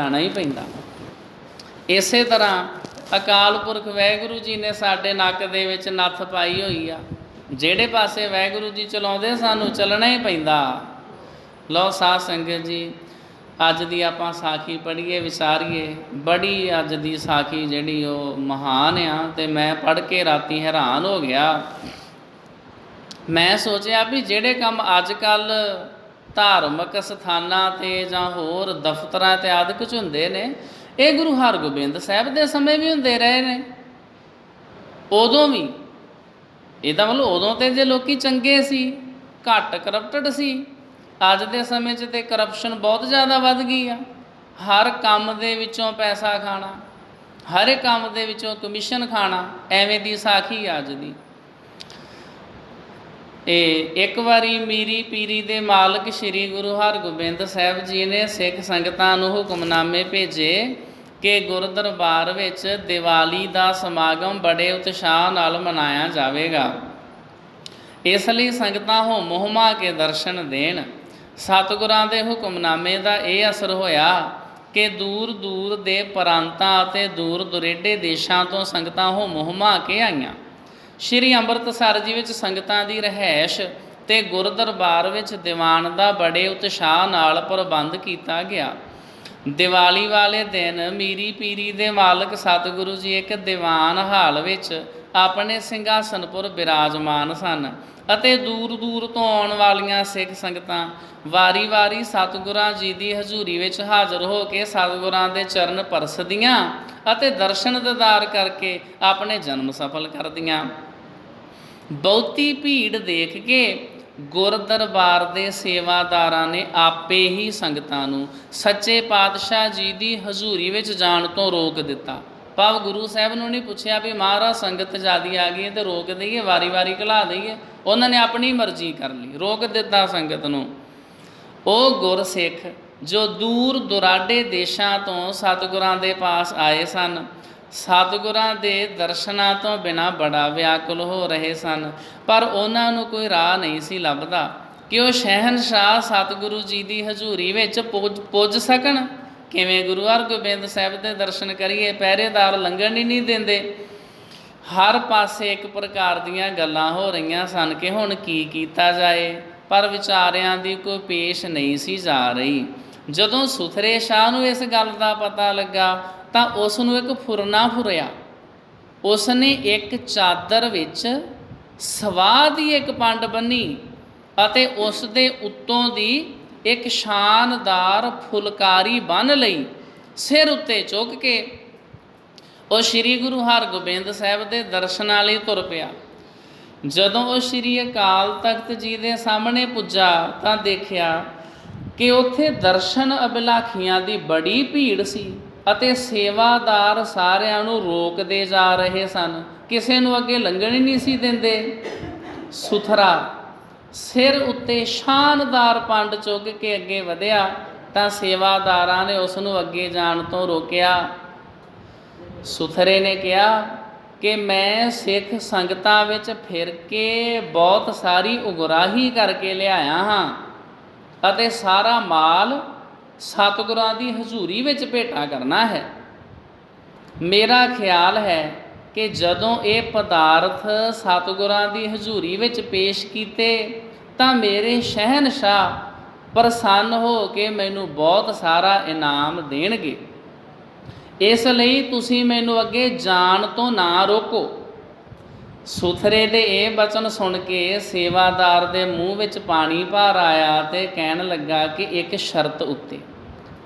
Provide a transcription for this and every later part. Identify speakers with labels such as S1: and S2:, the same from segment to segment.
S1: ਜਾਣਾ ਹੀ ਪੈਂਦਾ। ਇਸੇ ਤਰ੍ਹਾਂ ਅਕਾਲ ਪੁਰਖ ਵਾਹਿਗੁਰੂ ਜੀ ਨੇ ਸਾਡੇ ਨੱਕ ਦੇ ਵਿੱਚ ਨੱਥ ਪਾਈ ਹੋਈ ਆ। ਜਿਹੜੇ ਪਾਸੇ ਵਾਹਿਗੁਰੂ ਜੀ ਚਲਾਉਂਦੇ ਸਾਨੂੰ ਚੱਲਣਾ ਹੀ ਪੈਂਦਾ। ਲਓ ਸਾਧ ਸੰਗਤ ਜੀ, ਅੱਜ ਦੀ ਆਪਾਂ ਸਾਖੀ ਪੜ੍ਹੀਏ, ਵਿਚਾਰੀਏ। ਬੜੀ ਅੱਜ ਦੀ ਸਾਖੀ ਜਿਹੜੀ ਉਹ ਮਹਾਨ ਆ, ਅਤੇ ਮੈਂ ਪੜ੍ਹ ਕੇ ਰਾਤੀ ਹੈਰਾਨ ਹੋ ਗਿਆ। ਮੈਂ ਸੋਚਿਆ ਵੀ ਜਿਹੜੇ ਕੰਮ ਅੱਜ ਕੱਲ੍ਹ ਧਾਰਮਿਕ ਸਥਾਨਾਂ 'ਤੇ ਜਾਂ ਹੋਰ ਦਫ਼ਤਰਾਂ ਇਤਿਆਦਿਕ 'ਚ ਹੁੰਦੇ ਨੇ, ਇਹ ਗੁਰੂ ਹਰਗੋਬਿੰਦ ਸਾਹਿਬ ਦੇ ਸਮੇਂ ਵੀ ਹੁੰਦੇ ਰਹੇ ਨੇ। ਉਦੋਂ ਵੀ ਇਹਦਾ ਮਤਲਬ ਉਦੋਂ ਤਾਂ ਜੇ ਲੋਕ ਚੰਗੇ ਸੀ, ਘੱਟ ਕਰਪਟਡ ਸੀ। ਅੱਜ ਦੇ ਸਮੇਂ 'ਚ ਤਾਂ ਕਰਪਸ਼ਨ ਬਹੁਤ ਜ਼ਿਆਦਾ ਵੱਧ ਗਈ ਆ। ਹਰ ਕੰਮ ਦੇ ਵਿੱਚੋਂ ਪੈਸਾ ਖਾਣਾ, ਹਰ ਇੱਕ ਕੰਮ ਦੇ ਵਿੱਚੋਂ ਕਮਿਸ਼ਨ ਖਾਣਾ, ਐਵੇਂ ਦੀ ਸਾਖੀ ਅੱਜ ਦੀ। ਇਹ ਇੱਕ ਵਾਰੀ ਮੀਰੀ ਪੀਰੀ ਦੇ ਮਾਲਕ ਸ਼੍ਰੀ ਗੁਰੂ ਹਰਗੋਬਿੰਦ ਸਾਹਿਬ ਜੀ ਨੇ ਸਿੱਖ ਸੰਗਤਾਂ ਨੂੰ ਹੁਕਮਨਾਮੇ ਭੇਜੇ ਕਿ ਗੁਰਦਰਬਾਰ ਵਿੱਚ ਦੀਵਾਲੀ ਦਾ ਸਮਾਗਮ ਬੜੇ ਉਤਸ਼ਾਹ ਨਾਲ ਮਨਾਇਆ ਜਾਵੇਗਾ। ਇਸ ਲਈ ਸੰਗਤਾਂ ਹੋਮ ਹੁਮਾ ਕੇ ਦਰਸ਼ਨ ਦੇਣ। ਸਤਿਗੁਰਾਂ ਦੇ ਹੁਕਮਨਾਮੇ ਦਾ ਇਹ ਅਸਰ ਹੋਇਆ ਕਿ ਦੂਰ ਦੂਰ ਦੇ ਪ੍ਰਾਂਤਾਂ ਅਤੇ ਦੂਰ ਦੁਰੇਡੇ ਦੇਸ਼ਾਂ ਤੋਂ ਸੰਗਤਾਂ ਹੋਮ ਹੁਮਾ ਕੇ ਆਈਆਂ। ਸ਼੍ਰੀ ਅੰਮ੍ਰਿਤਸਰ ਜੀ ਵਿੱਚ ਸੰਗਤਾਂ ਦੀ ਰਿਹਾਇਸ਼ ਅਤੇ ਗੁਰਦਰਬਾਰ ਵਿੱਚ ਦੀਵਾਨ ਦਾ ਬੜੇ ਉਤਸ਼ਾਹ ਨਾਲ ਪ੍ਰਬੰਧ ਕੀਤਾ ਗਿਆ। ਦੀਵਾਲੀ ਵਾਲੇ ਦਿਨ ਮੀਰੀ ਪੀਰੀ ਦੇ ਮਾਲਕ ਸਤਿਗੁਰੂ ਜੀ ਇੱਕ ਦੀਵਾਨ ਹਾਲ ਵਿੱਚ ਆਪਣੇ ਸਿੰਘਾਸਨਪੁਰ ਬਿਰਾਜਮਾਨ ਸਨ ਅਤੇ ਦੂਰ ਦੂਰ ਤੋਂ ਆਉਣ ਵਾਲੀਆਂ ਸਿੱਖ ਸੰਗਤਾਂ ਵਾਰੀ ਵਾਰੀ ਸਤਿਗੁਰਾਂ ਜੀ ਦੀ ਹਜ਼ੂਰੀ ਵਿੱਚ ਹਾਜ਼ਰ ਹੋ ਕੇ ਸਤਿਗੁਰਾਂ ਦੇ ਚਰਨ ਪਰਸਦੀਆਂ ਅਤੇ ਦਰਸ਼ਨ ਦੀਦਾਰ ਕਰਕੇ ਆਪਣੇ ਜਨਮ ਸਫਲ ਕਰਦੀਆਂ। ਬਹੁਤੀ ਭੀੜ ਦੇਖ ਕੇ ਗੁਰਦਰਬਾਰ ਦੇ ਸੇਵਾਦਾਰਾਂ ਨੇ ਆਪੇ ਹੀ ਸੰਗਤਾਂ ਨੂੰ ਸੱਚੇ ਪਾਤਸ਼ਾਹ ਜੀ ਦੀ ਹਜ਼ੂਰੀ ਵਿੱਚ ਜਾਣ ਤੋਂ ਰੋਕ ਦਿੱਤਾ। ਭਾਵ ਗੁਰੂ ਸਾਹਿਬ ਨੂੰ ਨਹੀਂ ਪੁੱਛਿਆ ਵੀ ਮਹਾਰਾਜ ਸੰਗਤ ਜ਼ਿਆਦੀ ਆ ਗਈ ਹੈ ਅਤੇ ਰੋਕ ਦਈਏ, ਵਾਰੀ ਵਾਰੀ ਘਲਾ ਦਈਏ। ਉਹਨਾਂ ਨੇ ਆਪਣੀ ਮਰਜ਼ੀ ਕਰ ਲਈ, ਰੋਕ ਦਿੱਤਾ ਸੰਗਤ ਨੂੰ। ਉਹ ਗੁਰਸਿੱਖ ਜੋ ਦੂਰ ਦੁਰਾਡੇ ਦੇਸ਼ਾਂ ਤੋਂ ਸਤਿਗੁਰਾਂ ਦੇ ਪਾਸ ਆਏ ਸਨ, ਸਤਿਗੁਰਾਂ ਦੇ ਦਰਸ਼ਨਾਂ ਤੋਂ ਬਿਨਾਂ ਬੜਾ ਵਿਆਕੁਲ ਹੋ ਰਹੇ ਸਨ, ਪਰ ਉਹਨਾਂ ਨੂੰ ਕੋਈ ਰਾਹ ਨਹੀਂ ਸੀ ਲੱਭਦਾ ਕਿ ਉਹ ਸ਼ਹਿਨਸ਼ਾਹ ਸਤਿਗੁਰੂ ਜੀ ਦੀ ਹਜ਼ੂਰੀ ਵਿੱਚ ਪੁੱਜ ਸਕਣ। ਕਿਵੇਂ ਗੁਰੂ ਹਰਗੋਬਿੰਦ ਸਾਹਿਬ ਦੇ ਦਰਸ਼ਨ ਕਰੀਏ? ਪਹਿਰੇਦਾਰ ਲੰਘਣ ਹੀ ਨਹੀਂ ਦਿੰਦੇ। ਹਰ ਪਾਸੇ ਇੱਕ ਪ੍ਰਕਾਰ ਦੀਆਂ ਗੱਲਾਂ ਹੋ ਰਹੀਆਂ ਸਨ ਕਿ ਹੁਣ ਕੀ ਕੀਤਾ ਜਾਏ, ਪਰ ਵਿਚਾਰਿਆਂ ਦੀ ਕੋਈ ਪੇਸ਼ ਨਹੀਂ ਸੀ ਜਾ ਰਹੀ। ਜਦੋਂ ਸੁਥਰੇ ਸ਼ਾਹ ਨੂੰ ਇਸ ਗੱਲ ਦਾ ਪਤਾ ਲੱਗਾ ਤਾਂ ਉਸ ਨੂੰ ਇੱਕ ਫੁਰਨਾ ਫੁਰਿਆ। ਉਸ ਨੇ ਇੱਕ ਚਾਦਰ ਵਿੱਚ ਸਵਾਹ ਦੀ ਇੱਕ ਪੰਡ ਬੰਨ੍ਹੀ ਅਤੇ ਉਸ ਦੇ ਉੱਤੋਂ ਦੀ ਇੱਕ ਸ਼ਾਨਦਾਰ ਫੁਲਕਾਰੀ ਬੰਨ੍ਹ ਲਈ। ਸਿਰ ਉੱਤੇ ਚੁੱਕ ਕੇ ਉਹ ਸ਼੍ਰੀ ਗੁਰੂ ਹਰਗੋਬਿੰਦ ਸਾਹਿਬ ਦੇ ਦਰਸ਼ਨਾਂ ਲਈ ਤੁਰ ਪਿਆ। ਜਦੋਂ ਉਹ ਸ਼੍ਰੀ ਅਕਾਲ ਤਖਤ ਜੀ ਦੇ ਸਾਹਮਣੇ ਪੁੱਜਾ ਤਾਂ ਦੇਖਿਆ ਕਿ ਉੱਥੇ ਦਰਸ਼ਨ ਅਭਿਲਾਖੀਆਂ ਦੀ ਬੜੀ ਭੀੜ ਸੀ ਅਤੇ ਸੇਵਾਦਾਰ ਸਾਰਿਆਂ ਨੂੰ ਰੋਕਦੇ ਜਾ ਰਹੇ ਸਨ, ਕਿਸੇ ਨੂੰ ਅੱਗੇ ਲੰਘਣ ਹੀ ਨਹੀਂ ਸੀ ਦਿੰਦੇ। ਸੁਥਰਾ ਸਿਰ ਉੱਤੇ ਸ਼ਾਨਦਾਰ ਪੰਡ ਚੁੱਕ ਕੇ ਅੱਗੇ ਵਧਿਆ ਤਾਂ ਸੇਵਾਦਾਰਾਂ ਨੇ ਉਸ ਨੂੰ ਅੱਗੇ ਜਾਣ ਤੋਂ ਰੋਕਿਆ। ਸੁਥਰੇ ਨੇ ਕਿਹਾ ਕਿ ਮੈਂ ਸਿੱਖ ਸੰਗਤਾਂ ਵਿੱਚ ਫਿਰ ਕੇ ਬਹੁਤ ਸਾਰੀ ਉਗਰਾਹੀ ਕਰਕੇ ਲਿਆਇਆ ਹਾਂ ਅਤੇ ਸਾਰਾ ਮਾਲ ਸਤਿਗੁਰਾਂ ਦੀ ਹਜ਼ੂਰੀ ਵਿੱਚ ਭੇਟਾ ਕਰਨਾ ਹੈ। ਮੇਰਾ ਖਿਆਲ ਹੈ ਕਿ ਜਦੋਂ ਇਹ ਪਦਾਰਥ ਸਤਿਗੁਰਾਂ ਦੀ ਹਜ਼ੂਰੀ ਵਿੱਚ ਪੇਸ਼ ਕੀਤੇ ਤਾਂ ਮੇਰੇ ਸ਼ਹਿਨਸ਼ਾਹ ਪ੍ਰਸੰਨ ਹੋ ਕੇ ਮੈਨੂੰ ਬਹੁਤ ਸਾਰਾ ਇਨਾਮ ਦੇਣਗੇ। ਇਸ ਲਈ ਤੁਸੀਂ ਮੈਨੂੰ ਅੱਗੇ ਜਾਣ ਤੋਂ ਨਾ ਰੋਕੋ। ਸੁਥਰੇ ਦੇ ਇਹ ਬਚਨ ਸੁਣ ਕੇ ਸੇਵਾਦਾਰ ਦੇ ਮੂੰਹ ਵਿੱਚ ਪਾਣੀ ਭਰ ਆਇਆ ਅਤੇ ਕਹਿਣ ਲੱਗਾ ਕਿ ਇੱਕ ਸ਼ਰਤ ਉੱਤੇ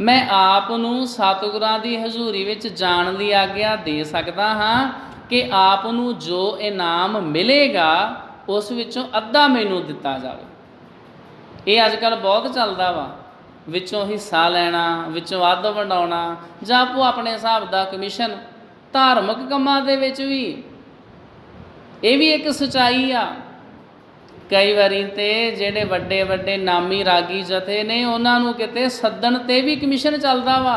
S1: ਮੈਂ ਆਪ ਨੂੰ ਸਤਿਗੁਰਾਂ ਦੀ ਹਜ਼ੂਰੀ ਵਿੱਚ ਜਾਣ ਦੀ ਆਗਿਆ ਦੇ ਸਕਦਾ ਹਾਂ ਕਿ ਆਪ ਨੂੰ ਜੋ ਇਨਾਮ ਮਿਲੇਗਾ ਉਸ ਵਿੱਚੋਂ ਅੱਧਾ ਮੈਨੂੰ ਦਿੱਤਾ ਜਾਵੇ। ਇਹ ਅੱਜ ਕੱਲ੍ਹ ਬਹੁਤ ਚੱਲਦਾ ਵਾ, ਵਿੱਚੋਂ ਹਿੱਸਾ ਲੈਣਾ, ਵਿੱਚੋਂ ਅੱਧ ਵੰਡਾਉਣਾ ਜਾਂ ਆਪੋ ਆਪਣੇ ਹਿਸਾਬ ਦਾ ਕਮਿਸ਼ਨ। ਧਾਰਮਿਕ ਕੰਮਾਂ ਦੇ ਵਿੱਚ ਵੀ ਇਹ ਵੀ ਇੱਕ ਸੱਚਾਈ ਆ। ਕਈ ਵਾਰੀ ਤੇ ਜਿਹੜੇ ਵੱਡੇ ਵੱਡੇ ਨਾਮੀ ਰਾਗੀ ਜਥੇ ਨੇ ਉਹਨਾਂ ਨੂੰ ਕਿਤੇ ਸੱਦਣ 'ਤੇ ਵੀ ਕਮਿਸ਼ਨ ਚੱਲਦਾ ਵਾ।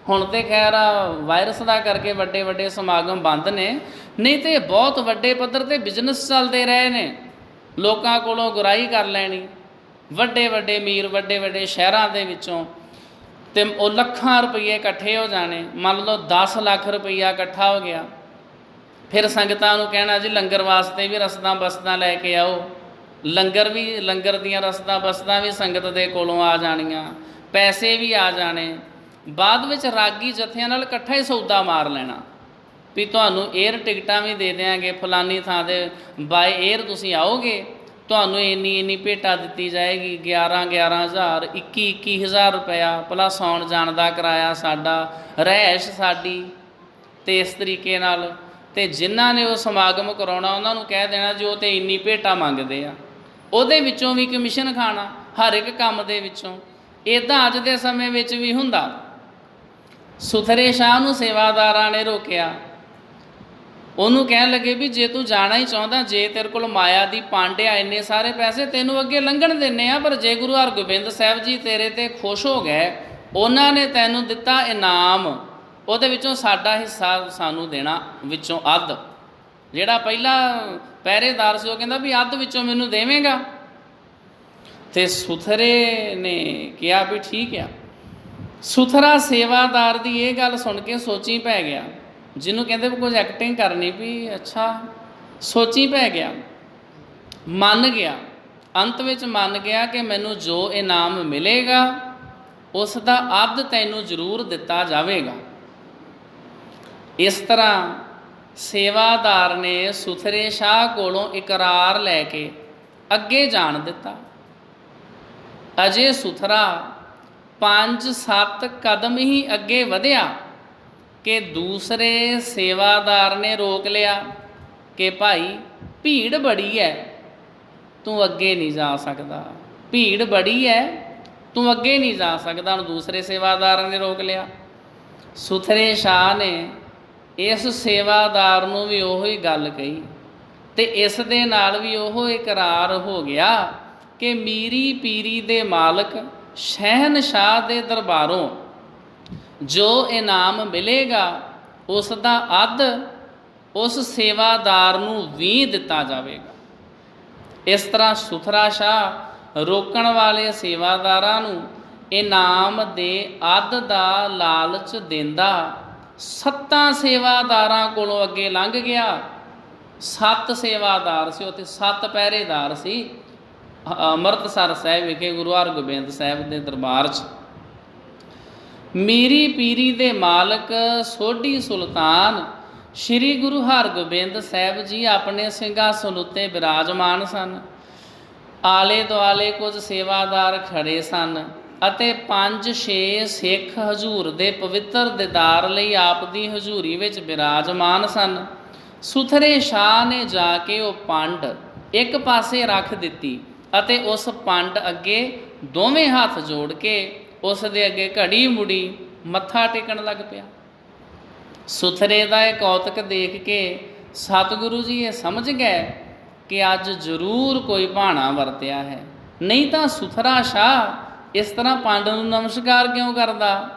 S1: ਹੁਣ ਤਾਂ ਖੈਰ ਵਾਇਰਸ ਦਾ ਕਰਕੇ ਵੱਡੇ ਵੱਡੇ ਸਮਾਗਮ ਬੰਦ ਨੇ, ਨਹੀਂ ਤਾਂ ਬਹੁਤ ਵੱਡੇ ਪੱਧਰ 'ਤੇ ਬਿਜ਼ਨਸ ਚੱਲਦੇ ਰਹੇ ਨੇ। ਲੋਕਾਂ ਕੋਲੋਂ ਗੁਰਾਹੀ ਕਰ ਲੈਣੀ, ਵੱਡੇ ਵੱਡੇ ਅਮੀਰ ਵੱਡੇ ਵੱਡੇ ਸ਼ਹਿਰਾਂ ਦੇ ਵਿੱਚੋਂ ਤੇ ਉਹ ਲੱਖਾਂ ਰੁਪਈਏ ਇਕੱਠੇ ਹੋ ਜਾਣੇ। ਮੰਨ ਲਓ 10 ਲੱਖ ਰੁਪਈਆ ਇਕੱਠਾ ਹੋ ਗਿਆ, ਫਿਰ ਸੰਗਤਾਂ ਨੂੰ ਕਹਿਣਾ ਜੀ ਲੰਗਰ ਵਾਸਤੇ ਵੀ ਰਸਦਾਂ ਬਸਦਾਂ ਲੈ ਕੇ ਆਓ। ਲੰਗਰ ਦੀਆਂ ਰਸਦਾਂ ਬਸਦਾਂ ਵੀ ਸੰਗਤ ਦੇ ਕੋਲੋਂ ਆ ਜਾਣੀਆਂ, ਪੈਸੇ ਵੀ ਆ ਜਾਣੇ। ਬਾਅਦ ਵਿੱਚ ਰਾਗੀ ਜਥਿਆਂ ਨਾਲ ਇਕੱਠਾ ਹੀ ਸੌਦਾ ਮਾਰ ਲੈਣਾ ਵੀ ਤੁਹਾਨੂੰ ਏਅਰ ਟਿਕਟਾਂ ਵੀ ਦੇ ਦਿਆਂਗੇ, ਫਲਾਨੀ ਥਾਂ 'ਤੇ ਬਾਏ ਏਅਰ ਤੁਸੀਂ ਆਓਗੇ, ਤੁਹਾਨੂੰ ਇੰਨੀ ਭੇਟਾ ਦਿੱਤੀ ਜਾਏਗੀ, 11,000 21,000 ਰੁਪਇਆ ਪਲੱਸ ਆਉਣ ਜਾਣ ਦਾ ਕਿਰਾਇਆ ਸਾਡਾ, ਰਹਿائش ਸਾਡੀ। ਅਤੇ ਇਸ ਤਰੀਕੇ ਨਾਲ ਅਤੇ ਜਿਨ੍ਹਾਂ ਨੇ ਉਹ ਸਮਾਗਮ ਕਰਾਉਣਾ ਉਹਨਾਂ ਨੂੰ ਕਹਿ ਦੇਣਾ ਜੀ ਉਹ ਤਾਂ ਇੰਨੀ ਭੇਟਾ ਮੰਗਦੇ ਆ, ਉਹਦੇ ਵਿੱਚੋਂ ਵੀ ਕਮਿਸ਼ਨ ਖਾਣਾ ਹਰ ਇੱਕ ਕੰਮ ਦੇ ਵਿੱਚੋਂ। ਇੱਦਾਂ ਅੱਜ ਦੇ ਸਮੇਂ ਵਿੱਚ ਵੀ ਹੁੰਦਾ। ਸੁਥਰੇ ਸ਼ਾਹ ਨੂੰ ਸੇਵਾਦਾਰਾਂ ਨੇ ਰੋਕਿਆ, ਉਹਨੂੰ ਕਹਿਣ ਲੱਗੇ ਵੀ ਜੇ ਤੂੰ ਜਾਣਾ ਹੀ ਚਾਹੁੰਦਾ, ਜੇ ਤੇਰੇ ਕੋਲ ਮਾਇਆ ਦੀ ਪੰਡ ਆ, ਇੰਨੇ ਸਾਰੇ ਪੈਸੇ ਤੈਨੂੰ ਅੱਗੇ ਲੰਘਣ ਦਿੰਦੇ ਆ, ਪਰ ਜੇ ਗੁਰੂ ਹਰਗੋਬਿੰਦ ਸਾਹਿਬ ਜੀ ਤੇਰੇ 'ਤੇ ਖੁਸ਼ ਹੋ ਗਏ, ਉਹਨਾਂ ਨੇ ਤੈਨੂੰ ਦਿੱਤਾ ਇਨਾਮ, ਉਹਦੇ ਵਿੱਚੋਂ ਸਾਡਾ ਹਿੱਸਾ ਸਾਨੂੰ ਦੇਣਾ, ਵਿੱਚੋਂ ਅੱਧ। ਜਿਹੜਾ ਪਹਿਲਾ ਪਹਿਰੇਦਾਰ ਸੀ ਉਹ ਕਹਿੰਦਾ ਵੀ ਅੱਧ ਵਿੱਚੋਂ ਮੈਨੂੰ ਦੇਵੇਂਗਾ। ਅਤੇ ਸੁਥਰੇ ਨੇ ਕਿਹਾ ਵੀ ਠੀਕ ਆ। ਸੁਥਰਾ ਸੇਵਾਦਾਰ ਦੀ ਇਹ ਗੱਲ ਸੁਣ ਕੇ ਸੋਚੀ ਪੈ ਗਿਆ, ਜਿਹਨੂੰ ਕਹਿੰਦੇ ਵੀ ਕੁਝ ਐਕਟਿੰਗ ਕਰਨੀ ਵੀ ਅੱਛਾ, ਸੋਚੀ ਪੈ ਗਿਆ, ਮੰਨ ਗਿਆ। ਅੰਤ ਵਿੱਚ ਮੰਨ ਗਿਆ ਕਿ ਮੈਨੂੰ ਜੋ ਇਨਾਮ ਮਿਲੇਗਾ ਉਸ ਦਾ ਅੱਧ ਤੈਨੂੰ ਜ਼ਰੂਰ ਦਿੱਤਾ ਜਾਵੇਗਾ। ਇਸ ਤਰ੍ਹਾਂ ਸੇਵਾਦਾਰ ਨੇ ਸੁਥਰੇ ਸ਼ਾਹ ਕੋਲੋਂ ਇਕਰਾਰ ਲੈ ਕੇ ਅੱਗੇ ਜਾਣ ਦਿੱਤਾ। ਅਜੇ ਸੁਥਰਾ 5-7 ਕਦਮ ਹੀ ਅੱਗੇ ਵਧਿਆ ਕਿ ਦੂਸਰੇ ਸੇਵਾਦਾਰ ਨੇ ਰੋਕ ਲਿਆ ਕਿ ਭਾਈ ਭੀੜ ਬੜੀ ਹੈ, ਤੂੰ ਅੱਗੇ ਨਹੀਂ ਜਾ ਸਕਦਾ, ਭੀੜ ਬੜੀ ਹੈ, ਤੂੰ ਅੱਗੇ ਨਹੀਂ ਜਾ ਸਕਦਾ। ਹੁਣ ਦੂਸਰੇ ਸੇਵਾਦਾਰ ਨੇ ਰੋਕ ਲਿਆ। ਸੁਥਰੇ ਸ਼ਾਹ ਨੇ ਇਸ ਸੇਵਾਦਾਰ ਨੂੰ ਵੀ ਉਹੀ ਗੱਲ ਕਹੀ ਅਤੇ ਇਸ ਦੇ ਨਾਲ ਵੀ ਉਹ ਇਕਰਾਰ ਹੋ ਗਿਆ ਕਿ ਮੀਰੀ ਪੀਰੀ ਦੇ ਮਾਲਕ ਸ਼ਹਿਨਸ਼ਾਹ ਦੇ ਦਰਬਾਰੋਂ ਜੋ ਇਨਾਮ ਮਿਲੇਗਾ ਉਸ ਦਾ ਅੱਧ ਉਸ ਸੇਵਾਦਾਰ ਨੂੰ ਵੀ ਦਿੱਤਾ ਜਾਵੇਗਾ। ਇਸ ਤਰ੍ਹਾਂ ਸੁਥਰਾ ਸ਼ਾਹ ਰੋਕਣ ਵਾਲੇ ਸੇਵਾਦਾਰਾਂ ਨੂੰ ਇਨਾਮ ਦੇ ਅੱਧ ਦਾ ਲਾਲਚ ਦਿੰਦਾ 7 ਸੇਵਾਦਾਰਾਂ ਕੋਲੋਂ ਅੱਗੇ ਲੰਘ ਗਿਆ। 7 ਸੇਵਾਦਾਰ ਸੀ ਉੱਥੇ, 7 ਪਹਿਰੇਦਾਰ ਸੀ ਅੰਮ੍ਰਿਤਸਰ ਸਾਹਿਬ ਵਿਖੇ ਗੁਰੂ ਹਰਗੋਬਿੰਦ ਸਾਹਿਬ ਦੇ ਦਰਬਾਰ 'ਚ। ਮੀਰੀ ਪੀਰੀ ਦੇ ਮਾਲਕ ਸੋਢੀ ਸੁਲਤਾਨ ਸ਼੍ਰੀ ਗੁਰੂ ਹਰਗੋਬਿੰਦ ਸਾਹਿਬ ਜੀ ਆਪਣੇ ਸਿੰਘਾਸਨ ਉੱਤੇ ਬਿਰਾਜਮਾਨ ਸਨ। ਆਲੇ ਦੁਆਲੇ ਕੁਝ ਸੇਵਾਦਾਰ ਖੜ੍ਹੇ ਸਨ ਅਤੇ 5-6 ਸਿੱਖ ਹਜ਼ੂਰ ਦੇ ਪਵਿੱਤਰ ਦੀਦਾਰ ਲਈ ਆਪ ਦੀ ਹਜ਼ੂਰੀ ਵਿੱਚ ਬਿਰਾਜਮਾਨ ਸਨ। ਸੁਥਰੇ ਸ਼ਾਹ ਨੇ ਜਾ ਕੇ ਉਹ ਪੰਡ ਇੱਕ ਪਾਸੇ ਰੱਖ ਦਿੱਤੀ ਅਤੇ ਉਸ ਪੰਡ ਅੱਗੇ ਦੋਵੇਂ ਹੱਥ ਜੋੜ ਕੇ ਉਸ ਦੇ ਅੱਗੇ ਘੜੀ ਮੁੜੀ ਮੱਥਾ ਟੇਕਣ ਲੱਗ ਪਿਆ। ਸੁਥਰੇ ਦਾ ਇਹ ਕੌਤਕ ਦੇਖ ਕੇ ਸਤਿਗੁਰੂ ਜੀ ਇਹ ਸਮਝ ਗਏ ਕਿ ਅੱਜ ਜ਼ਰੂਰ ਕੋਈ ਭਾਣਾ ਵਰਤਿਆ ਹੈ, ਨਹੀਂ ਤਾਂ ਸੁਥਰਾ ਸ਼ਾਹ ਇਸ ਤਰ੍ਹਾਂ ਪੰਡ ਨੂੰ ਨਮਸਕਾਰ ਕਿਉਂ ਕਰਦਾ।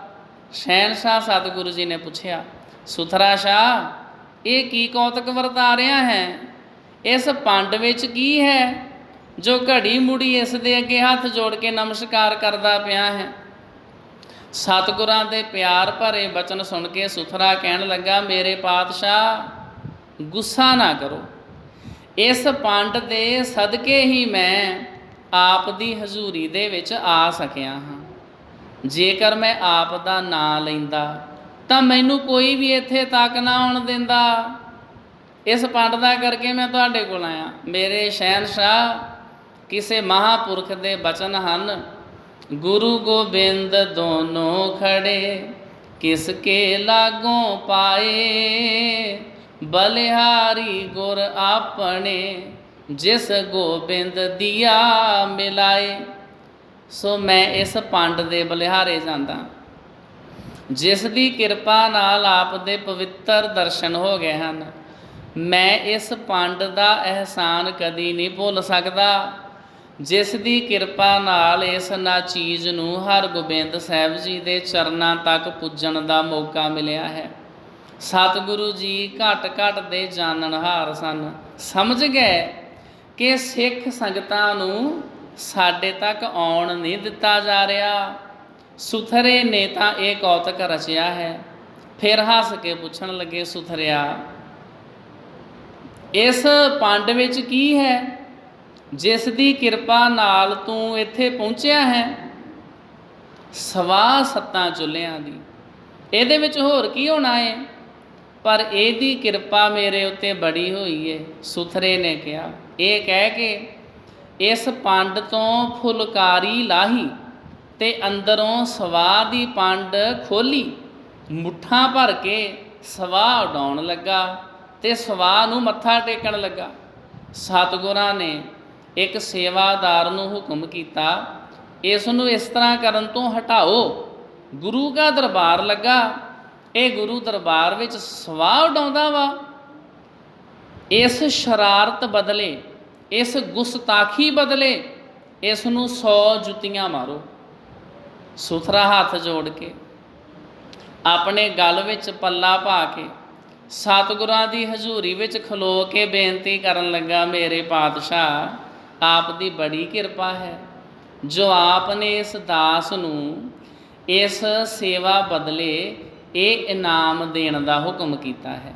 S1: ਸ਼ਹਿਨਸ਼ਾਹ ਸਤਿਗੁਰੂ ਜੀ ਨੇ ਪੁੱਛਿਆ, ਸੁਥਰਾ ਸ਼ਾਹ ਇਹ ਕੀ ਕੌਤਕ ਵਰਤਾ ਰਿਹਾ ਹੈ, ਇਸ ਪੰਡ ਵਿੱਚ ਕੀ ਹੈ ਜੋ ਘੜੀ ਮੁੜੀ ਇਸ ਦੇ ਅੱਗੇ ਹੱਥ ਜੋੜ ਕੇ ਨਮਸਕਾਰ ਕਰਦਾ ਪਿਆ ਹੈ। ਸਤਿਗੁਰਾਂ ਦੇ ਪਿਆਰ ਭਰੇ ਬਚਨ ਸੁਣ ਕੇ ਸੁਥਰਾ ਕਹਿਣ ਲੱਗਾ, ਮੇਰੇ ਪਾਤਸ਼ਾਹ ਗੁੱਸਾ ਨਾ ਕਰੋ, ਇਸ ਪੰਡ ਦੇ ਸਦਕੇ ਹੀ ਮੈਂ ਆਪ ਦੀ ਹਜ਼ੂਰੀ ਦੇ ਵਿੱਚ ਆ ਸਕਿਆ ਹਾਂ। ਜੇਕਰ ਮੈਂ ਆਪ ਦਾ ਨਾਂ ਲੈਂਦਾ ਤਾਂ ਮੈਨੂੰ ਕੋਈ ਵੀ ਇੱਥੇ ਤੱਕ ਨਾ ਆਉਣ ਦਿੰਦਾ। ਇਸ ਪੰਡ ਦਾ ਕਰਕੇ ਮੈਂ ਤੁਹਾਡੇ ਕੋਲ ਆਇਆ। ਮੇਰੇ ਸ਼ਹਿਨਸ਼ਾਹ ਕਿਸੇ ਮਹਾਂਪੁਰਖ ਦੇ ਬਚਨ ਹਨ, ਗੁਰੂ ਗੋਬਿੰਦ ਦੋਨੋਂ ਖੜੇ ਕਿਸ ਕੇ ਲਾਗੋਂ ਪਾਏ, ਬਲਿਹਾਰੀ ਗੁਰ ਆਪਣੇ ਜਿਸ ਗੋਬਿੰਦ ਦੀਆ ਮਿਲਾਏ। ਸੋ ਮੈਂ ਇਸ ਪੰਡ ਦੇ ਬਲਿਹਾਰੇ ਜਾਂਦਾ ਜਿਸ ਦੀ ਕਿਰਪਾ ਨਾਲ ਆਪ ਦੇ ਪਵਿੱਤਰ ਦਰਸ਼ਨ ਹੋ ਗਏ ਹਨ। ਮੈਂ ਇਸ ਪੰਡ ਦਾ ਅਹਿਸਾਨ ਕਦੀ ਨਹੀਂ ਭੁੱਲ ਸਕਦਾ ਜਿਸ ਦੀ ਕਿਰਪਾ ਨਾਲ ਇਸ ਨਾਚੀਜ਼ ਨੂੰ ਹਰਗੋਬਿੰਦ ਸਾਹਿਬ ਜੀ ਦੇ ਚਰਨਾਂ ਤੱਕ ਪੁੱਜਣ ਦਾ ਮੌਕਾ ਮਿਲਿਆ ਹੈ। ਸਤਿਗੁਰੂ ਜੀ ਘਟ ਘਟ ਦੇ ਜਾਣਨਹਾਰ ਸਨ, ਸਮਝ ਗਏ ਕਿ ਸਿੱਖ ਸੰਗਤਾਂ ਨੂੰ ਸਾਡੇ ਤੱਕ ਆਉਣ ਨਹੀਂ ਦਿੱਤਾ ਜਾ ਰਿਹਾ। ਸੁਥਰੇ ਨੇ ਤਾਂ ਇਹ ਕੌਤਕ ਰਚਿਆ ਹੈ। ਫਿਰ ਹੱਸ ਕੇ ਪੁੱਛਣ ਲੱਗੇ, ਸੁਥਰਿਆ ਇਸ ਪੰਡ ਵਿੱਚ ਕੀ ਹੈ ਜਿਸ ਦੀ ਕਿਰਪਾ ਨਾਲ ਤੂੰ ਇੱਥੇ ਪਹੁੰਚਿਆ ਹੈ? ਸਵਾ 7 ਚੁੱਲ੍ਹਿਆਂ ਦੀ, ਇਹਦੇ ਵਿੱਚ ਹੋਰ ਕੀ ਹੋਣਾ ਏ? ਪਰ ਇਹਦੀ ਕਿਰਪਾ ਮੇਰੇ ਉੱਤੇ ਬੜੀ ਹੋਈ ਏ। ਸੁਥਰੇ ਨੇ ਕਿਹਾ, ਇਹ ਕਹਿ ਕੇ ਇਸ ਪੰਡ ਤੋਂ ਫੁਲਕਾਰੀ ਲਾਹੀ ਤੇ ਅੰਦਰੋਂ ਸਵਾ ਦੀ ਪੰਡ ਖੋਲੀ, ਮੁੱਠਾਂ ਭਰ ਕੇ ਸਵਾਹ ਉਡਾਉਣ ਲੱਗਾ ਤੇ ਸਵਾਹ ਨੂੰ ਮੱਥਾ ਟੇਕਣ ਲੱਗਾ। ਸਤਿਗੁਰਾਂ ਨੇ ਇੱਕ ਸੇਵਾਦਾਰ ਨੂੰ ਹੁਕਮ ਕੀਤਾ, ਇਸ ਨੂੰ ਇਸ ਤਰ੍ਹਾਂ ਕਰਨ ਤੋਂ ਹਟਾਓ। ਗੁਰੂ ਦਾ ਦਰਬਾਰ ਲੱਗਾ, ਇਹ ਗੁਰੂ ਦਰਬਾਰ ਵਿੱਚ ਸਵਾਹ ਉਡਾਉਂਦਾ ਵਾ। ਇਸ ਸ਼ਰਾਰਤ ਬਦਲੇ, ਇਸ ਗੁਸਤਾਖੀ ਬਦਲੇ ਇਸ ਨੂੰ 100 ਜੁੱਤੀਆਂ ਮਾਰੋ। ਸੁਥਰਾ ਹੱਥ ਜੋੜ ਕੇ ਆਪਣੇ ਗਲ ਵਿੱਚ ਪੱਲਾ ਪਾ ਕੇ ਸਤਿਗੁਰਾਂ ਦੀ ਹਜ਼ੂਰੀ ਵਿੱਚ ਖਲੋ ਕੇ ਬੇਨਤੀ ਕਰਨ ਲੱਗਾ, ਮੇਰੇ ਪਾਤਸ਼ਾਹ ਆਪ ਦੀ ਬੜੀ ਕਿਰਪਾ ਹੈ ਜੋ ਆਪ ਨੇ ਇਸ ਦਾਸ ਨੂੰ ਇਸ ਸੇਵਾ ਬਦਲੇ ਇਹ ਇਨਾਮ ਦੇਣ ਦਾ ਹੁਕਮ ਕੀਤਾ ਹੈ।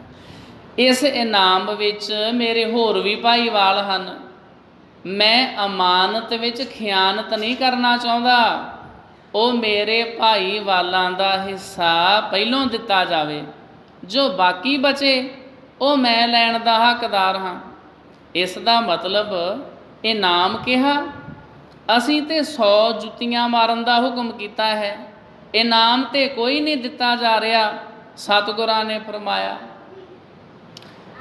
S1: ਇਸ ਇਨਾਮ ਵਿੱਚ ਮੇਰੇ ਹੋਰ ਵੀ ਭਾਈਵਾਲ ਹਨ। ਮੈਂ ਅਮਾਨਤ ਵਿੱਚ ਖਿਆਨਤ ਨਹੀਂ ਕਰਨਾ ਚਾਹੁੰਦਾ। ਉਹ ਮੇਰੇ ਭਾਈਵਾਲਾਂ ਦਾ ਹਿੱਸਾ ਪਹਿਲੋਂ ਦਿੱਤਾ ਜਾਵੇ, ਜੋ ਬਾਕੀ ਬਚੇ ਉਹ ਮੈਂ ਲੈਣ ਦਾ ਹੱਕਦਾਰ ਹਾਂ। ਇਸ ਦਾ ਮਤਲਬ ਇਨਾਮ ਕਿਹਾ, ਅਸੀਂ ਤੇ 100 ਜੁੱਤੀਆਂ ਮਾਰਨ ਦਾ ਹੁਕਮ ਕੀਤਾ ਹੈ, ਇਨਾਮ ਤੇ ਕੋਈ ਨਹੀਂ ਦਿੱਤਾ ਜਾ ਰਿਹਾ। ਸਤਿਗੁਰਾਂ ਨੇ ਫਰਮਾਇਆ,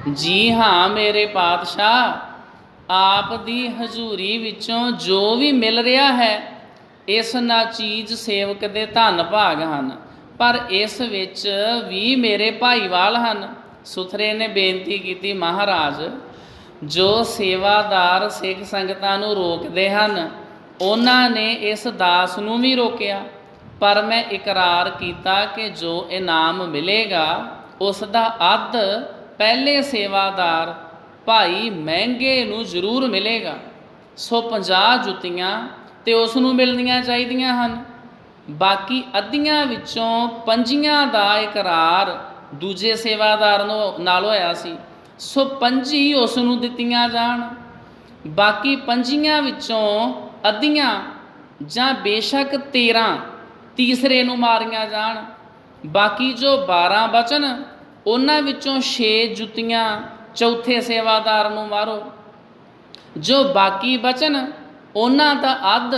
S1: ਜੀ ਹਾਂ ਮੇਰੇ ਪਾਤਸ਼ਾਹ, ਆਪ ਦੀ ਹਜ਼ੂਰੀ ਵਿੱਚੋਂ ਜੋ ਵੀ ਮਿਲ ਰਿਹਾ ਹੈ ਇਸ ਨਾਚੀਜ਼ ਸੇਵਕ ਦੇ ਧੰਨ ਭਾਗ ਹਨ, ਪਰ ਇਸ ਵਿੱਚ ਵੀ ਮੇਰੇ ਭਾਈਵਾਲ ਹਨ। ਸੁਥਰੇ ਨੇ ਬੇਨਤੀ ਕੀਤੀ, ਮਹਾਰਾਜ ਜੋ ਸੇਵਾਦਾਰ ਸਿੱਖ ਸੰਗਤਾਂ ਨੂੰ ਰੋਕਦੇ ਹਨ ਉਹਨਾਂ ਨੇ ਇਸ ਦਾਸ ਨੂੰ ਵੀ ਰੋਕਿਆ, ਪਰ ਮੈਂ ਇਕਰਾਰ ਕੀਤਾ ਕਿ ਜੋ ਇਨਾਮ ਮਿਲੇਗਾ ਉਸ ਦਾ ਅੱਧ ਪਹਿਲੇ ਸੇਵਾਦਾਰ ਭਾਈ ਮਹਿੰਗੇ ਨੂੰ ਜ਼ਰੂਰ ਮਿਲੇਗਾ। ਸੋ 50 ਜੁੱਤੀਆਂ ਤੇ ਉਸ ਨੂੰ ਮਿਲਣੀਆਂ ਚਾਹੀਦੀਆਂ ਹਨ। ਬਾਕੀ ਅੱਧੀਆਂ ਵਿੱਚੋਂ 5 ਦਾ ਇਕਰਾਰ ਦੂਜੇ ਸੇਵਾਦਾਰ ਨਾਲ ਹੋਇਆ ਸੀ, ਸੋ 5 ਉਸ ਨੂੰ ਦਿੱਤੀਆਂ ਜਾਣ। ਬਾਕੀ 5 ਵਿੱਚੋਂ ਅੱਧੀਆਂ ਜਾਂ ਬੇਸ਼ੱਕ 13 ਤੀਸਰੇ ਨੂੰ ਮਾਰੀਆਂ ਜਾਣ। ਬਾਕੀ ਜੋ 12 ਬਚਨ ਉਹਨਾਂ ਵਿੱਚੋਂ 6 ਜੁੱਤੀਆਂ ਚੌਥੇ ਸੇਵਾਦਾਰ ਨੂੰ ਮਾਰੋ। ਜੋ ਬਾਕੀ ਬਚਨ ਉਹਨਾਂ ਦਾ ਅੱਧ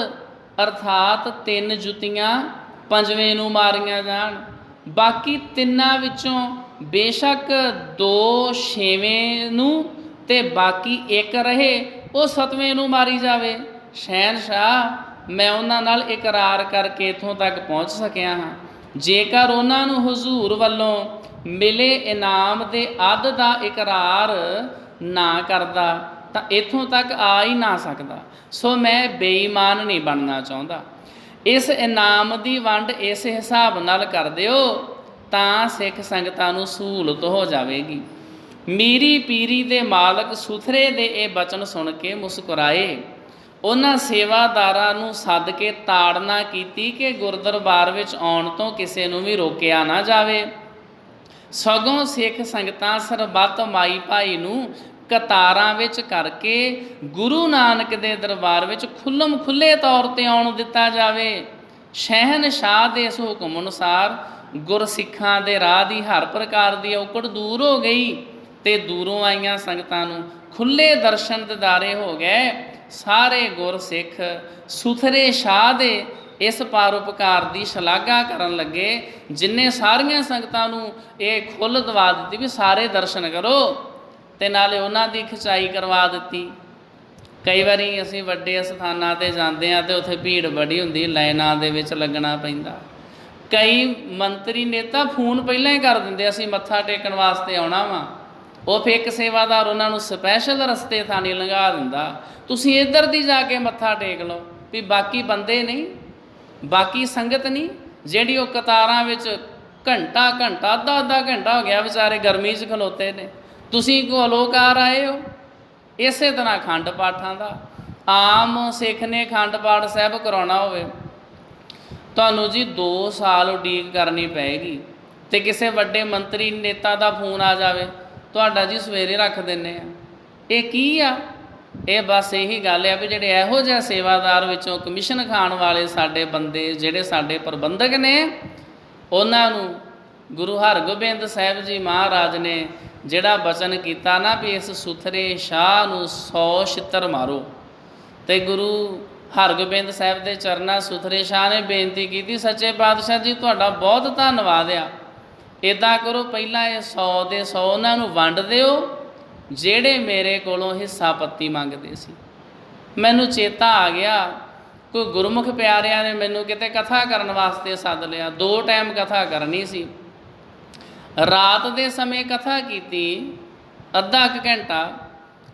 S1: ਅਰਥਾਤ 3 ਜੁੱਤੀਆਂ 5ਵੇਂ ਨੂੰ ਮਾਰੀਆਂ ਜਾਣ। ਬਾਕੀ 3 ਵਿੱਚੋਂ ਬੇਸ਼ੱਕ 2 6ਵੇਂ ਨੂੰ ਤੇ ਬਾਕੀ 1 ਰਹੇ ਉਹ 7ਵੇਂ ਨੂੰ ਮਾਰੀ ਜਾਵੇ। ਸ਼ਹਿਨਸ਼ਾਹ ਮੈਂ ਉਹਨਾਂ ਨਾਲ ਇਕਰਾਰ ਕਰਕੇ ਇੱਥੋਂ ਤੱਕ ਪਹੁੰਚ ਸਕਿਆ ਹਾਂ। ਜੇਕਰ ਉਹਨਾਂ ਨੂੰ ਹਜ਼ੂਰ ਵੱਲੋਂ ਮਿਲੇ ਇਨਾਮ ਦੇ ਅੱਧ ਦਾ ਇਕਰਾਰ ਨਾ ਕਰਦਾ ਤਾਂ ਇੱਥੋਂ ਤੱਕ ਆ ਹੀ ਨਾ ਸਕਦਾ। ਸੋ ਮੈਂ ਬੇਈਮਾਨ ਨਹੀਂ ਬਣਨਾ ਚਾਹੁੰਦਾ। ਇਸ ਇਨਾਮ ਦੀ ਵੰਡ ਇਸ ਹਿਸਾਬ ਨਾਲ ਕਰ ਦਿਓ ਤਾਂ ਸਿੱਖ ਸੰਗਤਾਂ ਨੂੰ ਸਹੂਲਤ ਹੋ ਜਾਵੇਗੀ। ਮੀਰੀ ਪੀਰੀ ਦੇ ਮਾਲਕ ਸੁਥਰੇ ਦੇ ਇਹ ਬਚਨ ਸੁਣ ਕੇ ਮੁਸਕਰਾਏ। ਉਹਨਾਂ ਸੇਵਾਦਾਰਾਂ ਨੂੰ ਸੱਦ ਕੇ ਤਾੜਨਾ ਕੀਤੀ ਕਿ ਗੁਰਦਰਬਾਰ ਵਿੱਚ ਆਉਣ ਤੋਂ ਕਿਸੇ ਨੂੰ ਵੀ ਰੋਕਿਆ ਨਾ ਜਾਵੇ, ਸਗੋਂ ਸਿੱਖ ਸੰਗਤਾਂ ਸਰਬੱਤ ਮਾਈ ਭਾਈ ਨੂੰ ਕਤਾਰਾਂ ਵਿੱਚ ਕਰਕੇ ਗੁਰੂ ਨਾਨਕ ਦੇ ਦਰਬਾਰ ਵਿੱਚ ਖੁੱਲ੍ਹਮ ਖੁੱਲ੍ਹੇ ਤੌਰ 'ਤੇ ਆਉਣ ਦਿੱਤਾ ਜਾਵੇ। ਸ਼ਹਿਨਸ਼ਾਹ ਦੇ ਇਸ ਹੁਕਮ ਅਨੁਸਾਰ ਗੁਰਸਿੱਖਾਂ ਦੇ ਰਾਹ ਦੀ ਹਰ ਪ੍ਰਕਾਰ ਦੀ ਔਕੜ ਦੂਰ ਹੋ ਗਈ ਤੇ ਦੂਰੋਂ ਆਈਆਂ ਸੰਗਤਾਂ ਨੂੰ ਖੁੱਲ੍ਹੇ ਦਰਸ਼ਨ ਦਿਦਾਰੇ ਹੋ ਗਏ। ਸਾਰੇ ਗੁਰਸਿੱਖ ਸੁਥਰੇ ਸ਼ਾਹ ਦੇ ਇਸ ਪਰਉਪਕਾਰ ਦੀ ਸ਼ਲਾਘਾ ਕਰਨ ਲੱਗੇ, ਜਿਨ੍ਹਾਂ ਸਾਰੀਆਂ ਸੰਗਤਾਂ ਨੂੰ ਇਹ ਖੁੱਲ੍ਹ ਦਵਾ ਦਿੱਤੀ ਵੀ ਸਾਰੇ ਦਰਸ਼ਨ ਕਰੋ ਤੇ ਨਾਲੇ ਉਹਨਾਂ ਦੀ ਖਿਚਾਈ ਕਰਵਾ ਦਿੱਤੀ। ਕਈ ਵਾਰੀ ਅਸੀਂ ਵੱਡੇ ਸਥਾਨਾਂ 'ਤੇ ਜਾਂਦੇ ਹਾਂ ਅਤੇ ਉੱਥੇ ਭੀੜ ਬੜੀ ਹੁੰਦੀ, ਲਾਈਨਾਂ ਦੇ ਵਿੱਚ ਲੱਗਣਾ ਪੈਂਦਾ। ਕਈ ਮੰਤਰੀ ਨੇਤਾ ਫੋਨ ਪਹਿਲਾਂ ਹੀ ਕਰ ਦਿੰਦੇ ਅਸੀਂ ਮੱਥਾ ਟੇਕਣ ਵਾਸਤੇ ਆਉਣਾ ਵਾ, ਉਹ ਫਿਰ ਇੱਕ ਸੇਵਾਦਾਰ ਉਹਨਾਂ ਨੂੰ ਸਪੈਸ਼ਲ ਰਸਤੇ ਥਾਣੀ ਲੰਘਾ ਦਿੰਦਾ, ਤੁਸੀਂ ਇੱਧਰ ਦੀ ਜਾ ਕੇ ਮੱਥਾ ਟੇਕ ਲਓ। ਵੀ ਬਾਕੀ ਬੰਦੇ ਨਹੀਂ, ਬਾਕੀ ਸੰਗਤ ਨਹੀਂ ਜਿਹੜੀ ਉਹ ਕਤਾਰਾਂ ਵਿੱਚ ਘੰਟਾ ਅੱਧਾ ਘੰਟਾ ਹੋ ਗਿਆ ਵਿਚਾਰੇ ਗਰਮੀ 'ਚ ਖਲੋਤੇ ਨੇ, ਤੁਸੀਂ ਘੋਲੋਕਾਰ ਆਏ ਹੋ। ਇਸੇ ਤਰ੍ਹਾਂ ਅਖੰਡ ਪਾਠਾਂ ਦਾ ਆਮ ਸਿੱਖ ਨੇ ਅਖੰਡ ਪਾਠ ਸਾਹਿਬ ਕਰਾਉਣਾ ਹੋਵੇ ਤੁਹਾਨੂੰ ਜੀ 2 ਸਾਲ ਉਡੀਕ ਕਰਨੀ ਪਏਗੀ। ਤੇ ਕਿਸੇ ਵੱਡੇ ਮੰਤਰੀ ਨੇਤਾ ਦਾ ਫੋਨ ਆ ਜਾਵੇ, ਤੁਹਾਡਾ ਜੀ ਸਵੇਰੇ ਰੱਖ ਦਿੰਦੇ ਆ। ਇਹ ਕੀ ਆ? ਇਹ ਬਸ ਇਹੀ ਗੱਲ ਆ ਵੀ ਜਿਹੜੇ ਇਹੋ ਜਿਹੇ ਸੇਵਾਦਾਰ ਵਿੱਚੋਂ ਕਮਿਸ਼ਨ ਖਾਣ ਵਾਲੇ ਸਾਡੇ ਬੰਦੇ, ਜਿਹੜੇ ਸਾਡੇ ਪ੍ਰਬੰਧਕ ਨੇ, ਉਹਨਾਂ ਨੂੰ ਗੁਰੂ ਹਰਗੋਬਿੰਦ ਸਾਹਿਬ ਜੀ ਮਹਾਰਾਜ ਨੇ ਜਿਹੜਾ ਬਚਨ ਕੀਤਾ ਨਾ ਵੀ ਇਸ ਸੁਥਰੇ ਸ਼ਾਹ ਨੂੰ 100 ਛਿੱਤਰ ਮਾਰੋ, ਤੇ ਗੁਰੂ ਹਰਗੋਬਿੰਦ ਸਾਹਿਬ ਦੇ ਚਰਨਾਂ ਸੁਥਰੇ ਸ਼ਾਹ ਨੇ ਬੇਨਤੀ ਕੀਤੀ, ਸੱਚੇ ਪਾਤਸ਼ਾਹ ਜੀ ਤੁਹਾਡਾ ਬਹੁਤ ਧੰਨਵਾਦ ਆ। ਇੱਦਾਂ ਕਰੋ, ਪਹਿਲਾਂ ਇਹ 100 ਦੇ 100 ਉਹਨਾਂ ਨੂੰ ਵੰਡ ਦਿਓ ਜਿਹੜੇ ਮੇਰੇ ਕੋਲੋਂ ਹਿੱਸਾ ਪੱਤੀ ਮੰਗਦੇ ਸੀ। ਮੈਨੂੰ ਚੇਤਾ ਆ ਗਿਆ, ਕੋਈ ਗੁਰਮੁਖ ਪਿਆਰਿਆਂ ਨੇ ਮੈਨੂੰ ਕਿਤੇ ਕਥਾ ਕਰਨ ਵਾਸਤੇ ਸੱਦ ਲਿਆ। 2 ਟਾਈਮ ਕਥਾ ਕਰਨੀ ਸੀ। ਰਾਤ ਦੇ ਸਮੇਂ ਕਥਾ ਕੀਤੀ ਅੱਧਾ ਕੁ ਘੰਟਾ।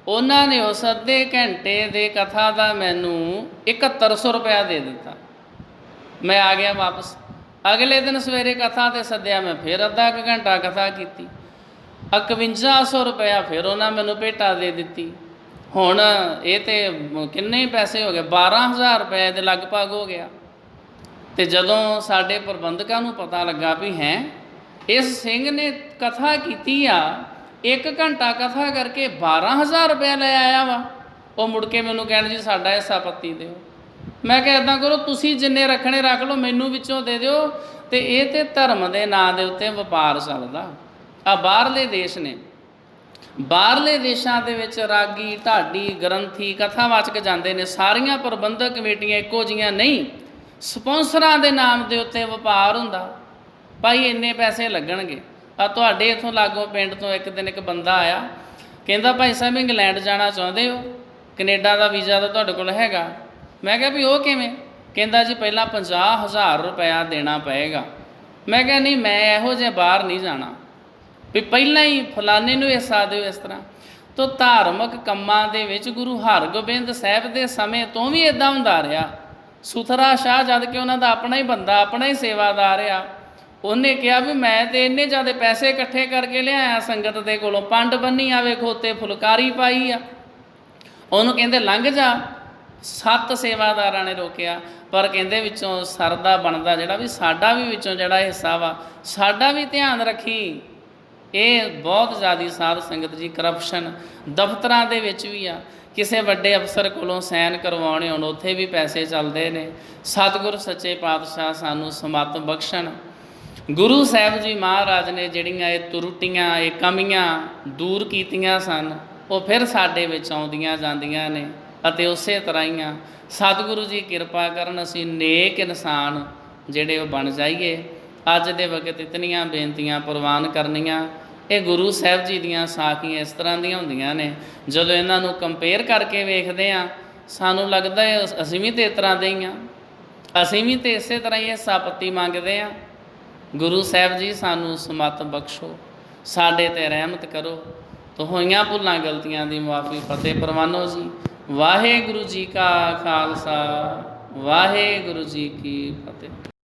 S1: ਉਹਨਾਂ ਨੇ ਉਸ ਅੱਧੇ ਘੰਟੇ ਦੇ ਕਥਾ ਦਾ ਮੈਨੂੰ 7100 ਰੁਪਇਆ ਦੇ ਦਿੱਤਾ। ਮੈਂ ਆ ਗਿਆ ਵਾਪਸ। ਅਗਲੇ ਦਿਨ ਸਵੇਰੇ ਕਥਾ 'ਤੇ ਸੱਦਿਆ, ਮੈਂ ਫਿਰ ਅੱਧਾ ਕੁ ਘੰਟਾ ਕਥਾ ਕੀਤੀ। 5100 ਰੁਪਇਆ ਫਿਰ ਉਹਨਾਂ ਮੈਨੂੰ ਭੇਟਾ ਦੇ ਦਿੱਤੀ। ਹੁਣ ਇਹ ਤਾਂ ਕਿੰਨੇ ਹੀ ਪੈਸੇ ਹੋ ਗਏ, 12000 ਰੁਪਏ ਦੇ ਲਗਭਗ ਹੋ ਗਿਆ। ਅਤੇ ਜਦੋਂ ਸਾਡੇ ਪ੍ਰਬੰਧਕਾਂ ਨੂੰ ਪਤਾ ਲੱਗਾ ਵੀ ਹੈ ਇਸ ਸਿੰਘ ਨੇ ਕਥਾ ਕੀਤੀ ਆ, 1 ਘੰਟਾ ਕਥਾ ਕਰਕੇ 12000 ਰੁਪਇਆ ਲੈ ਆਇਆ ਵਾ, ਉਹ ਮੁੜ ਕੇ ਮੈਨੂੰ ਕਹਿਣ ਜੀ ਸਾਡਾ ਹਿੱਸਾ ਪੱਤੀ ਦਿਓ। ਮੈਂ ਕਿਹਾ ਇੱਦਾਂ ਕਰੋ, ਤੁਸੀਂ ਜਿੰਨੇ ਰੱਖਣੇ ਰੱਖ ਲਓ, ਮੈਨੂੰ ਵਿੱਚੋਂ ਦੇ ਦਿਓ। ਅਤੇ ਇਹ ਤਾਂ ਧਰਮ ਦੇ ਨਾਂ ਦੇ ਉੱਤੇ ਵਪਾਰ ਚੱਲਦਾ। ਆ ਬਾਹਰਲੇ ਦੇਸ਼ ਨੇ, ਬਾਹਰਲੇ ਦੇਸ਼ਾਂ ਦੇ ਵਿੱਚ ਰਾਗੀ, ਢਾਡੀ, ਗ੍ਰੰਥੀ, ਕਥਾਵਾਚਕ ਜਾਂਦੇ ਨੇ। ਸਾਰੀਆਂ ਪ੍ਰਬੰਧਕ ਕਮੇਟੀਆਂ ਇੱਕੋ ਜਿਹੀਆਂ ਨਹੀਂ, ਸਪੋਂਸਰਾਂ ਦੇ ਨਾਮ ਦੇ ਉੱਤੇ ਵਪਾਰ ਹੁੰਦਾ। ਭਾਈ ਇੰਨੇ ਪੈਸੇ ਲੱਗਣਗੇ। ਆ ਤੁਹਾਡੇ ਇੱਥੋਂ ਲਾਗੋਂ ਪਿੰਡ ਤੋਂ ਇੱਕ ਦਿਨ ਇੱਕ ਬੰਦਾ ਆਇਆ, ਕਹਿੰਦਾ ਭਾਈ ਸਾਹਿਬ ਇੰਗਲੈਂਡ ਜਾਣਾ ਚਾਹੁੰਦੇ ਹੋ, ਕੈਨੇਡਾ ਦਾ ਵੀਜ਼ਾ ਤਾਂ ਤੁਹਾਡੇ ਕੋਲ ਹੈਗਾ। ਮੈਂ ਕਿਹਾ ਵੀ ਉਹ ਕਿਵੇਂ? ਕਹਿੰਦਾ ਜੀ ਪਹਿਲਾਂ 50000 ਰੁਪਇਆ ਦੇਣਾ ਪਏਗਾ। ਮੈਂ ਕਿਹਾ ਨਹੀਂ, ਮੈਂ ਇਹੋ ਜਿਹੇ ਬਾਹਰ ਨਹੀਂ ਜਾਣਾ, ਵੀ ਪਹਿਲਾਂ ਹੀ ਫਲਾਣੇ ਨੂੰ ਹਿੱਸਾ ਦਿਓ। ਇਸ ਤਰ੍ਹਾਂ ਤੋਂ ਧਾਰਮਿਕ ਕੰਮਾਂ ਦੇ ਵਿੱਚ ਗੁਰੂ ਹਰਗੋਬਿੰਦ ਸਾਹਿਬ ਦੇ ਸਮੇਂ ਤੋਂ ਵੀ ਇੱਦਾਂ ਹੁੰਦਾ ਰਿਹਾ। ਸੁਥਰਾ ਸ਼ਾਹ ਜਦ ਕਿ ਉਹਨਾਂ ਦਾ ਆਪਣਾ ਹੀ ਬੰਦਾ, ਆਪਣਾ ਹੀ ਸੇਵਾਦਾਰ ਆ, ਉਹਨੇ ਕਿਹਾ ਵੀ ਮੈਂ ਤਾਂ ਇੰਨੇ ਜ਼ਿਆਦਾ ਪੈਸੇ ਇਕੱਠੇ ਕਰਕੇ ਲਿਆਇਆ ਸੰਗਤ ਦੇ ਕੋਲੋਂ, ਪੰਡ ਬੰਨੀ ਆਵੇ, ਖੋਤੇ ਫੁਲਕਾਰੀ ਪਾਈ ਆ। ਉਹਨੂੰ ਕਹਿੰਦੇ ਲੰਘ ਜਾ। 7 ਸੇਵਾਦਾਰਾਂ ਨੇ ਰੋਕਿਆ, ਪਰ ਕਹਿੰਦੇ ਵਿੱਚੋਂ ਸਰਦਾ ਬਣਦਾ ਜਿਹੜਾ ਵੀ ਸਾਡਾ ਵੀ ਵਿੱਚੋਂ ਜਿਹੜਾ ਹਿੱਸਾ ਵਾ, ਸਾਡਾ ਵੀ ਧਿਆਨ ਰੱਖੀ। ਇਹ ਬਹੁਤ ਜ਼ਿਆਦਾ ਸਾਧ ਸੰਗਤ ਜੀ ਕਰਪਸ਼ਨ ਦਫ਼ਤਰਾਂ ਦੇ ਵਿੱਚ ਵੀ ਆ। ਕਿਸੇ ਵੱਡੇ ਅਫਸਰ ਕੋਲੋਂ ਸਾਈਨ ਕਰਵਾਉਣੇ ਹੋਣ, ਉੱਥੇ ਵੀ ਪੈਸੇ ਚੱਲਦੇ ਨੇ। ਸਤਿਗੁਰ ਸੱਚੇ ਪਾਤਸ਼ਾਹ ਸਾਨੂੰ ਸਮੱਤ ਬਖਸ਼ਣ। ਗੁਰੂ ਸਾਹਿਬ ਜੀ ਮਹਾਰਾਜ ਨੇ ਜਿਹੜੀਆਂ ਇਹ ਤਰੁੱਟੀਆਂ, ਇਹ ਕਮੀਆਂ ਦੂਰ ਕੀਤੀਆਂ ਸਨ, ਉਹ ਫਿਰ ਸਾਡੇ ਵਿੱਚ ਆਉਂਦੀਆਂ ਜਾਂਦੀਆਂ ਨੇ। ਅਤੇ ਉਸੇ ਤਰ੍ਹਾਂ ਹੀ ਆ ਸਤਿਗੁਰੂ ਜੀ ਕਿਰਪਾ ਕਰਨ, ਅਸੀਂ ਨੇਕ ਇਨਸਾਨ ਜਿਹੜੇ ਉਹ ਬਣ ਜਾਈਏ। ਅੱਜ ਦੇ ਵਕਤ ਇਤਨੀਆਂ ਬੇਨਤੀਆਂ ਪ੍ਰਵਾਨ ਕਰਨੀਆਂ, ਇਹ ਗੁਰੂ ਸਾਹਿਬ ਜੀ ਦੀਆਂ ਸਾਖੀਆਂ ਇਸ ਤਰ੍ਹਾਂ ਦੀਆਂ ਹੁੰਦੀਆਂ ਨੇ, ਜਦੋਂ ਇਹਨਾਂ ਨੂੰ ਕੰਪੇਅਰ ਕਰਕੇ ਵੇਖਦੇ ਹਾਂ ਸਾਨੂੰ ਲੱਗਦਾ ਹੈ ਅਸੀਂ ਵੀ ਤਾਂ ਇਸ ਤਰ੍ਹਾਂ ਦੇ ਹੀ ਹਾਂ, ਅਸੀਂ ਵੀ ਤਾਂ ਇਸੇ ਤਰ੍ਹਾਂ ਹੀ ਹਿੱਸਾ ਪੱਤੀ ਮੰਗਦੇ ਹਾਂ। ਗੁਰੂ ਸਾਹਿਬ ਜੀ ਸਾਨੂੰ ਸਮੱਤ ਬਖਸ਼ੋ, ਸਾਡੇ 'ਤੇ ਰਹਿਮਤ ਕਰੋ। ਤੋ ਹੋਈਆਂ ਭੁੱਲਾਂ ਗਲਤੀਆਂ ਦੀ ਮੁਆਫੀ ਫਤਿਹ ਪ੍ਰਵਾਨੋ ਜੀ। ਵਾਹਿਗੁਰੂ ਜੀ ਕਾ ਖਾਲਸਾ, ਵਾਹਿਗੁਰੂ ਜੀ ਕੀ ਫਤਿਹ।